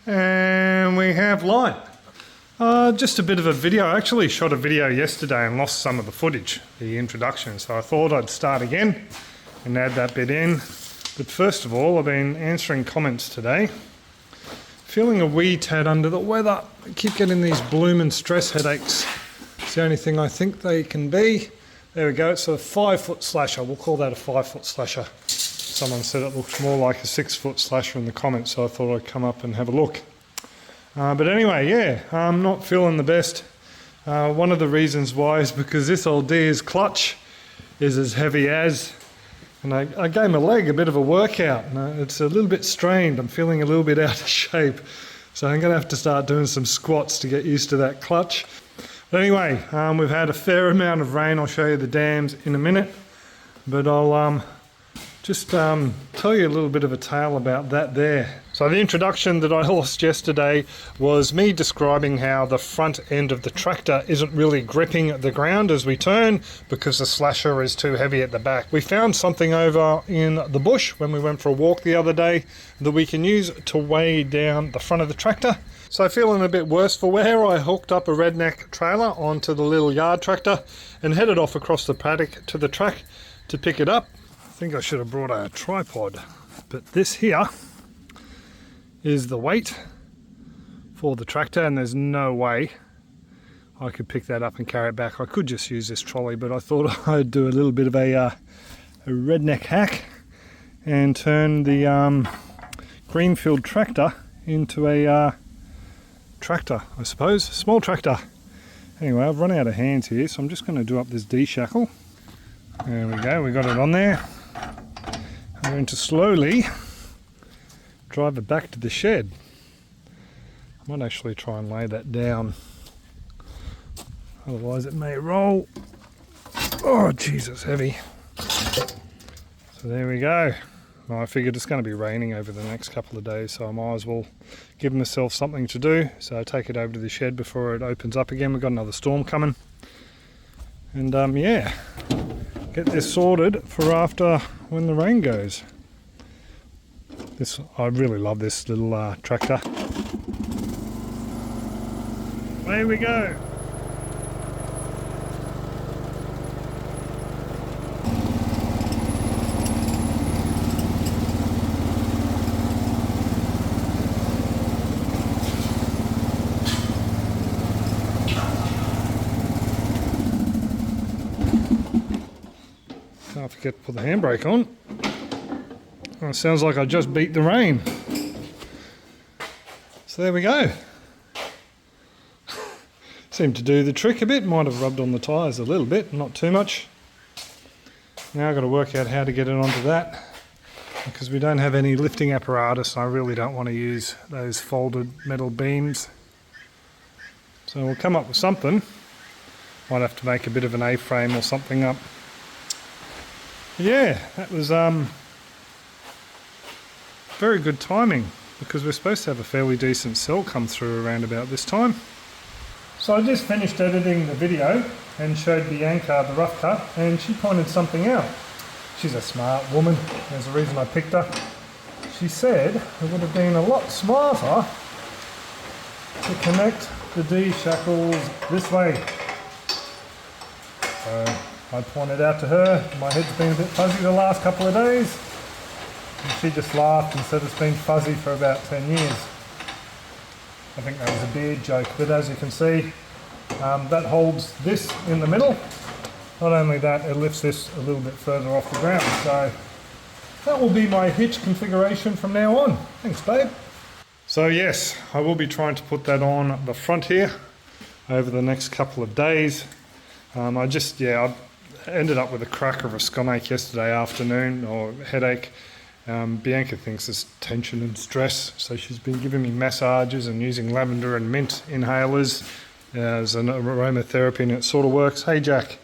And we have light. Just a bit of a video. I actually shot a video yesterday and lost some of the footage, the introduction, so I thought I'd start again and add that bit in. But first of all, I've been answering comments today. Feeling a wee tad under the weather. I keep getting these bloomin' stress headaches. It's the only thing I think they can be. There we go, it's a 5-foot slasher. We'll call that a 5-foot slasher. Someone said it looks more like a 6-foot slasher in the comments, so I thought I'd come up and have a look. But anyway, yeah, I'm not feeling the best. One of the reasons why is because this old deer's clutch is as heavy as, and I gave my leg a bit of a workout. And it's a little bit strained. I'm feeling a little bit out of shape. So I'm going to have to start doing some squats to get used to that clutch. But anyway, we've had a fair amount of rain. I'll show you the dams in a minute. But I'll just tell you a little bit of a tale about that there. So the introduction that I lost yesterday was me describing how the front end of the tractor isn't really gripping the ground as we turn because the slasher is too heavy at the back. We found something over in the bush when we went for a walk the other day that we can use to weigh down the front of the tractor. So feeling a bit worse for wear, I hooked up a Redneck trailer onto the little yard tractor and headed off across the paddock to the track to pick it up. I think I should have brought a tripod, but this here is the weight for the tractor and there's no way I could pick that up and carry it back. I could just use this trolley, but I thought I'd do a little bit of a redneck hack and turn the Greenfield tractor into a tractor, I suppose, small tractor. Anyway, I've run out of hands here, so I'm just going to do up this D-shackle. There we go, we got it on there. I'm going to slowly drive it back to the shed. I might actually try and lay that down, otherwise it may roll. Oh jeez, it's heavy. So there we go. Well, I figured it's going to be raining over the next couple of days, so I might as well give myself something to do. So I take it over to the shed before it opens up again. We've got another storm coming. And yeah, get this sorted for after when the rain goes. I really love this little tractor. Away we go. Can't forget to put the handbrake on. Oh, it sounds like I just beat the rain. So there we go. Seemed to do the trick a bit. Might have rubbed on the tyres a little bit, not too much. Now I've got to work out how to get it onto that because we don't have any lifting apparatus and I really don't want to use those folded metal beams. So we'll come up with something. Might have to make a bit of an A-frame or something up. Yeah, that was very good timing because we're supposed to have a fairly decent cell come through around about this time. So I just finished editing the video and showed Bianca the rough cut and she pointed something out. She's a smart woman, there's a reason I picked her. She said it would have been a lot smarter to connect the D-shackles this way. So I pointed out to her, my head's been a bit fuzzy the last couple of days. And she just laughed and said it's been fuzzy for about 10 years. I think that was a beard joke, but as you can see, that holds this in the middle. Not only that, it lifts this a little bit further off the ground. So that will be my hitch configuration from now on. Thanks, babe. So yes, I will be trying to put that on the front here over the next couple of days. I ended up with a cracker of a stomachache yesterday afternoon, or headache. Bianca thinks it's tension and stress, so she's been giving me massages and using lavender and mint inhalers as an aromatherapy, and it sort of works. Hey Jack.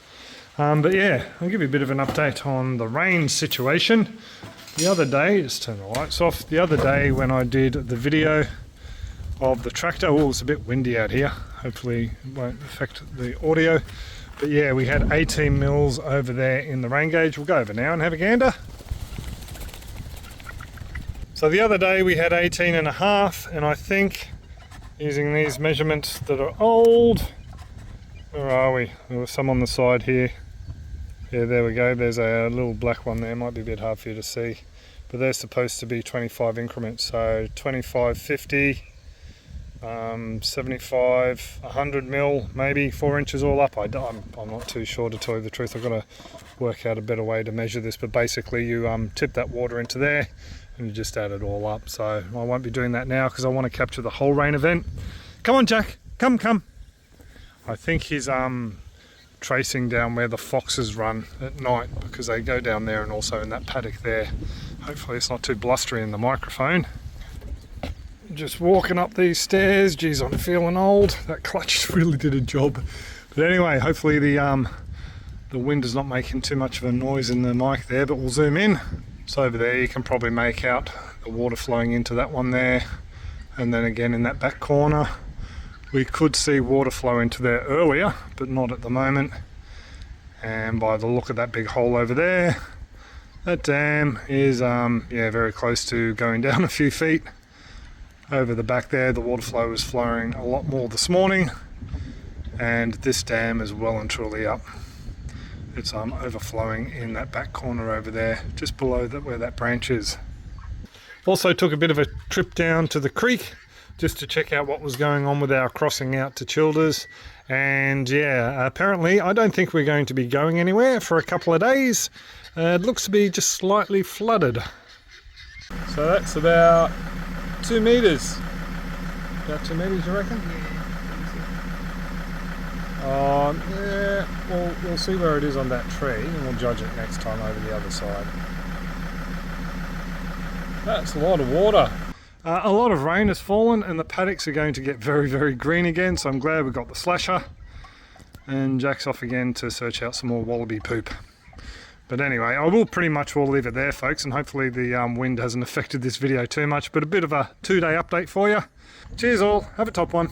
But yeah, I'll give you a bit of an update on the rain situation. The other day, just turn the lights off, the other day when I did the video of the tractor, oh, it's a bit windy out here, hopefully it won't affect the audio. But yeah, we had 18 mils over there in the rain gauge. We'll go over now and have a gander. So the other day we had 18.5, and I think using these measurements that are old, where are we? There was some on the side here. Yeah, there we go. There's a little black one there. Might be a bit hard for you to see, but they're supposed to be 25 increments. So 25, 50, 75, 100 mil, maybe 4 inches all up. I'm not too sure, to tell you the truth. I've got to work out a better way to measure this, but basically you tip that water into there and you just add it all up. So I won't be doing that now because I want to capture the whole rain event. Come on, Jack, come. I think he's tracing down where the foxes run at night, because they go down there and also in that paddock there. Hopefully it's not too blustery in the microphone. Just walking up these stairs. Geez, I'm feeling old. That clutch really did a job. But anyway, hopefully the wind is not making too much of a noise in the mic there, but we'll zoom in. So over there you can probably make out the water flowing into that one there, and then again in that back corner we could see water flow into there earlier, but not at the moment. And by the look of that big hole over there, that dam is yeah, very close to going down a few feet. Over the back there, the water flow is flowing a lot more this morning, and this dam is well and truly up. It's overflowing in that back corner over there, just below that where that branch is. Also took a bit of a trip down to the creek just to check out what was going on with our crossing out to Childers. And yeah, apparently I don't think we're going to be going anywhere for a couple of days. It looks to be just slightly flooded. So that's about 2 meters. About 2 meters, you reckon? Yeah, we'll see where it is on that tree and we'll judge it next time over the other side. That's a lot of water. A lot of rain has fallen and the paddocks are going to get very, very green again, so I'm glad we got the slasher. And Jack's off again to search out some more wallaby poop. But anyway, I will pretty much leave it there, folks, and hopefully the wind hasn't affected this video too much, but a bit of a 2-day update for you. Cheers all, have a top one.